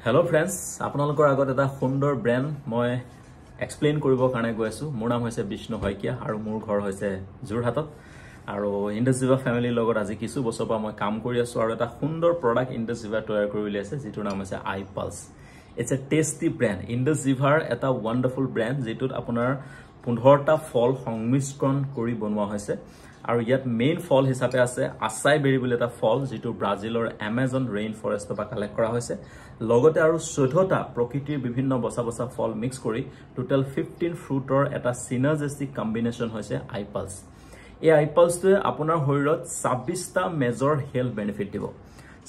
Hello friends, আপোনালোকৰ আগত এটা সুন্দৰ ব্ৰেণ্ড মই এক্সপ্লেইন কৰিব কাৰণে গৈ আছো। মোৰ নাম হৈছে বিষ্ণু হয়কিয়া আৰু মোৰ ঘৰ হৈছে যোৰহাটত আৰু ইণ্ডাসজিভা ফ্যামিলিৰ লগত আজি কিছু বছৰ পৰা মই কাম কৰি আছো আৰু এটা সুন্দৰ প্ৰডাক্ট ইণ্ডাসজিভা তৈয়াৰ কৰি উলিয়াইছে যিটোৰ নাম হৈছে iPulse। It's a tasty brand. ইণ্ডাসজিভাৰ এটা ওয়ান্ডাৰফুল ব্ৰেণ্ড যিটোত আপোনাৰ 15টা ফল সংমিশ্ৰণ কৰি বনোৱা হৈছে আৰু ইয়াত মেইন ফল হিচাপে আছে আচাই বেৰি বুলি এটা ফল যিটো ব্ৰাজিলৰ আমাজন ৰেইন ফৰেষ্টৰ পৰা কালেক্ট কৰা হৈছে লগতে আৰু 14টা প্ৰকৃতিৰ বিভিন্ন বসা ফল মিক্স কৰি টোটাল 15 ফ্ৰুটৰ এটা সিনাৰ্জিষ্টিক কম্বিনেশন হৈছে iPulse। এই iPulseটোৱে আপোনাৰ শৰীৰত 26টা মেজৰ হেলথ বেনিফিট দিব।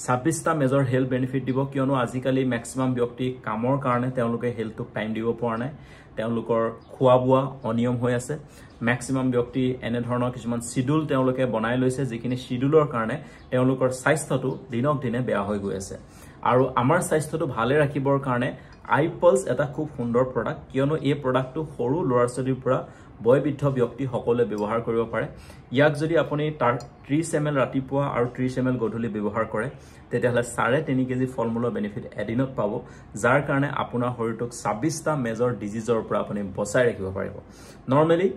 26টা মেজৰ হেলথ বেনিফিট দিব কিয়নো আজিকালি ম্যাক্সিমাম ব্যক্তি কামৰ কাৰণে তেওঁলোকে হেলথক টাইম দিব পৰা নাই, তেওঁলোকৰ খোৱা বোৱা অনিয়ম হৈ আছে। ম্যাক্সিমাম ব্যক্তি এনে ধৰণৰ কিছুমান শিডিউল তেওঁলোকে বনাই লৈছে যিখিনি শিডিউলৰ কাৰণে তেওঁলোকৰ স্বাস্থ্যটো দিনক দিনে বেয়া হৈ গৈ আছে আৰু আমাৰ স্বাস্থ্যটো ভালে ৰাখিবৰ কাৰণে iPulse এটা খুব সুন্দৰ প্ৰডাক্ট কিয়নো এই প্ৰডাক্টটো সৰু ল'ৰা-ছোৱালীৰ পৰা বয়বৃদ্ধ ব্যক্তি সকলে ব্যৱহাৰ কৰিব পাৰে। ইয়াক যদি আপুনি 30 ml ৰাতিপুৱা আৰু 30 ml গধূলি ব্যৱহাৰ কৰে তেতিয়াহলে 3.5 কেজি ফলমূলৰ বেনিফিট এদিনত পাব যাৰ কাৰণে আপোনাৰ শৰীৰটোক 26টা মেজৰ ডিজিজৰ পৰা আপুনি বচাই ৰাখিব পাৰিব। নৰমালি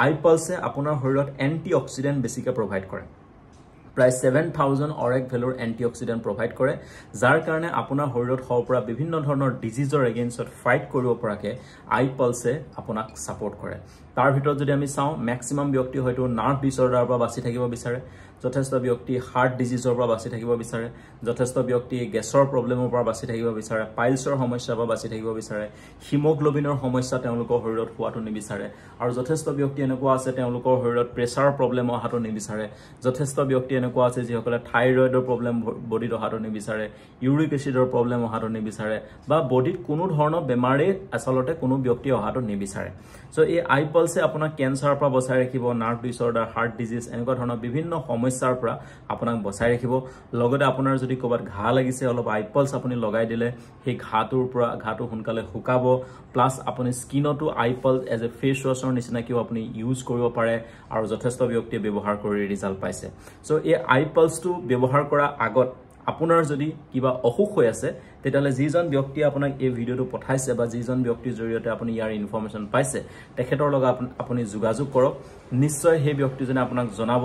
iPulse আপোনাৰ শৰীৰত এন্টিঅক্সিডেন্ট বেছিকৈ প্ৰভাইড কৰে। প্ৰায় 7000 অৰেক ভেলুৰ এন্টিঅক্সিডেন্ট প্ৰভাইড কৰে যাৰ কাৰণে আপোনাৰ শৰীৰত হ'ব পৰা বিভিন্ন ধৰণৰ ডিজিজৰ এগেইনষ্টত ফাইট কৰিব পৰাকে iPulse আপোনাক সাপোৰ্ট কৰে। তাৰ ভিতৰত যদি আমি চাওঁ ম্যাক্সিমাম ব্যক্তি হয়তো নাৰ্ভ ডিসঅৰ্ডাৰৰ পৰা বাচি থাকিব বিচাৰে, যথেষ্ট ব্যক্তি হাৰ্ট ডিজিজৰ পৰা বাচি থাকিব বিচাৰে, যথেষ্ট ব্যক্তি গেছৰ প্ৰবলেমৰ পৰা বাচি থাকিব বিচাৰে, পাইলছৰ সমস্যাৰ পৰা বাচি থাকিব বিচাৰে, হিমোগ্লোবিনৰ সমস্যা তেওঁলোকৰ শৰীৰত হোৱাটো নিবিচাৰে আৰু যথেষ্ট ব্যক্তি এনেকুৱা আছে তেওঁলোকৰ শৰীৰত প্ৰেছাৰৰ প্ৰবলেম অহাটো নিবিচাৰে, যথেষ্ট ব্যক্তি এনেকুৱা আছে যিসকলে থাইৰয়ডৰ প্ৰবলেম বডিত অহাটো নিবিচাৰে, ইউৰিক এসিডৰ প্ৰবলেম অহাটো নিবিচাৰে বা বডিত কোনো ধৰণৰ বেমাৰে আসলতে কোনো ব্যক্তি অহাটো নিবিচাৰে। সো এই iPulse আপোনাক ক্যান্সাৰৰ পৰা বচাই ৰাখিব, নাৰ্ভ ডিসঅৰ্ডাৰ, হাৰ্ট ডিজিজ এনেকুৱা ধৰণৰ বিভিন্ন সমস্যাৰ পৰা আপোনাক বচাই ৰাখিব। লগতে আপোনাৰ যদি ক'বাত ঘা লাগিছে অলপ iPulse আপুনি লগাই দিলে সেই ঘাটোৰ পৰা ঘাটো সোনকালে শুকাব প্লাস আপুনি স্কিনতো iPulse এজ এ ফেস ওয়াশৰ নিচিনা কিও আপুনি ইউজ কৰিব পাৰে আৰু যথেষ্ট ব্যক্তিয়ে ব্যৱহাৰ কৰি ৰিজাল্ট পাইছে। সো এই iPulseটো ব্যৱহাৰ কৰা আগত আপোনাৰ যদি কিবা অসুখ হৈ আছে তেতিয়ালে যিজন ব্যক্তি আপোনাক এই ভিডিওটো পঠাইছে বা যিজন ব্যক্তিৰ জৰিয়তে আপুনি ইয়াৰ ইনফৰমেশন পাইছে তেখেতৰ লগত আপুনি যোগাযোগ কৰক। নিশ্চয় সেই ব্যক্তিজনে আপোনাক জনাব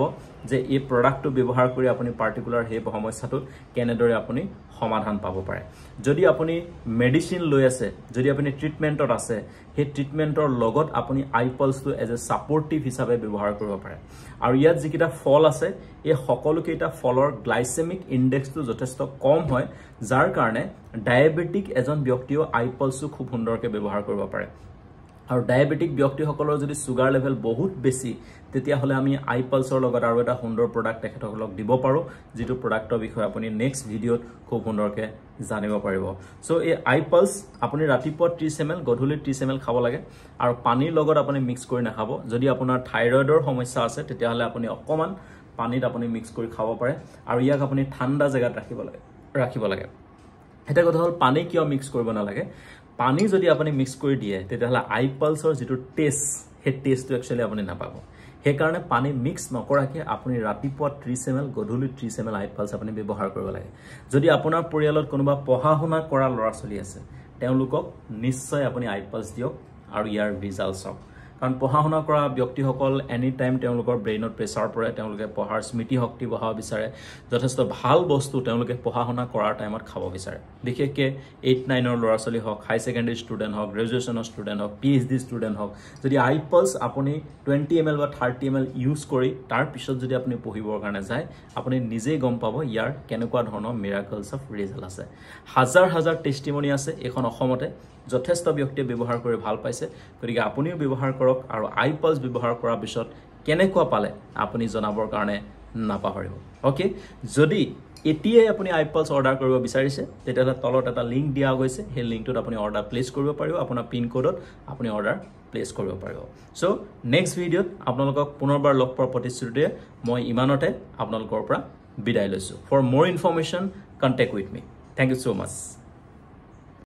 যে এই প্ৰডাক্টটো ব্যৱহাৰ কৰি আপুনি পাৰ্টিকুলাৰ সেই সমস্যাটো কেনেদৰে আপুনি সমাধান পাব পাৰে। যদি আপুনি মেডিসিন লৈ আছে, যদি আপুনি ট্ৰিটমেন্টত আছে, সেই ট্ৰিটমেন্টৰ লগত আপুনি iPulseটো এজ এ সাপোৰ্টিভ হিচাপে ব্যৱহাৰ কৰিব পাৰে। আৰু ইয়াত যিকিটা ফল আছে এই সকলোকেইটা ফলৰ গ্লাইসেমিক ইনডেক্সটো যথেষ্ট কম হয় যাৰ কাৰণে ডায়াবেটিক এজন ব্যক্তিও iPulse খুব সুন্দৰকৈ ব্যৱহাৰ কৰিব পাৰে। আৰু ডায়াবেটিক ব্যক্তিসকলৰ যদি সুগাৰ লেভেল বহুত বেছি তেতিয়া হলে আমি iPulseৰ লগত আৰু এটা সুন্দৰ প্ৰডাক্ট তেখেতসকলক দিব পাৰো যেটো প্ৰডাক্টৰ বিষয়ে আপুনি নেক্সট ভিডিওত খুব সুন্দৰকৈ জানিব পাৰিব। সো এই iPulse আপুনি ৰাতিপুৱা 30 ml গধূলি 30 ml খাব লাগে আৰু পানীৰ লগত আপুনি মিক্স কৰি নাখাব। যদি আপোনাৰ থাইৰয়ডৰ সমস্যা আছে তেতিয়াহলে আপুনি অকমান পানীত আপুনি মিক্স কৰি খাব পাৰে আৰু ইয়াক আপুনি ঠাণ্ডা জায়গাত ৰাখিব লাগে। এটা কথা হল পানী কিয় মিক্স কৰিব নালাগে, পানী যদি আপুনি মিক্স কৰি দিয়ে তেতিয়াহলে iPulseৰ যেটো টেষ্ট হে টেষ্টটো একচুয়ালি আপুনি নাপাব। হে কাৰণে পানী মিক্স নকৰাকে আপুনি ৰাতিপুৱা 30 ml গধূলি 30 ml iPulse আপুনি ব্যৱহাৰ কৰিব লাগে। যদি আপোনাৰ পৰিয়ালত কোনোবা পঢ়া-শুনা কৰা ল'ৰা-ছোৱালী আছে তেওঁলোকক নিশ্চয় আপুনি iPulse দিয়ক আৰু ইয়াৰ ৰিজাল্ট চাওক। কাৰণ পঢ়া-শুনা কৰা ব্যক্তিসকল এনি টাইম তেওঁলোকৰ ব্ৰেইনত প্ৰেছাৰ পৰে, তেওঁলোকে পঢ়াৰ স্মৃতি শক্তি বঢ়াব বিচাৰে, যথেষ্ট ভাল বস্তু তেওঁলোকে পঢ়া-শুনা কৰাৰ টাইমত খাব বিচাৰে। বিশেষকৈ 8-9ৰ ল'ৰা-ছোৱালী হওক, হাই সেকেন্ডাৰী ষ্টুডেন্ট হওক, গ্ৰেজুৱেচনৰ ষ্টুডেন্ট হওক, PhD ষ্টুডেন্ট হওক, যদি iPulse আপুনি 20 ml বা 30 ml ইউজ কৰি তাৰ পিছত যদি আপুনি পঢ়িবৰ কাৰণে যায় আপুনি নিজেই গম পাব ইয়াৰ কেনেকুৱা ধৰণৰ মিৰাকলছ অফ ৰিজাল্ট আছে। হাজাৰ হাজাৰ টেষ্টিমনি আছে এখন অসমতে যথেষ্ট ব্যক্তিয়ে ব্যৱহাৰ কৰি ভাল পাইছে। গতিকে আপুনিও ব্যৱহাৰ কৰক আৰু iPulse ব্যৱহাৰ কৰাৰ পিছত কেনেকুৱা পালে আপুনি জনাবৰ কাৰণে নাপাহৰিব। ওকে, যদি এতিয়াই আপুনি iPulse অৰ্ডাৰ কৰিব বিচাৰিছে তেতিয়াহলে তলত এটা লিংক দিয়া গৈছে, সেই লিংকটোত আপুনি অৰ্ডাৰ প্লেচ কৰিব পাৰিব, আপোনাৰ পিন কোডত আপুনি অৰ্ডাৰ প্লেচ কৰিব পাৰিব। সো নেক্সট ভিডিওত আপোনালোকক পুনৰবাৰ লগ পোৱাৰ প্ৰতিশ্ৰুতিৰে মই ইমানতে আপোনালোকৰ পৰা বিদায় লৈছো। For more information contact with me. Thank you so mass.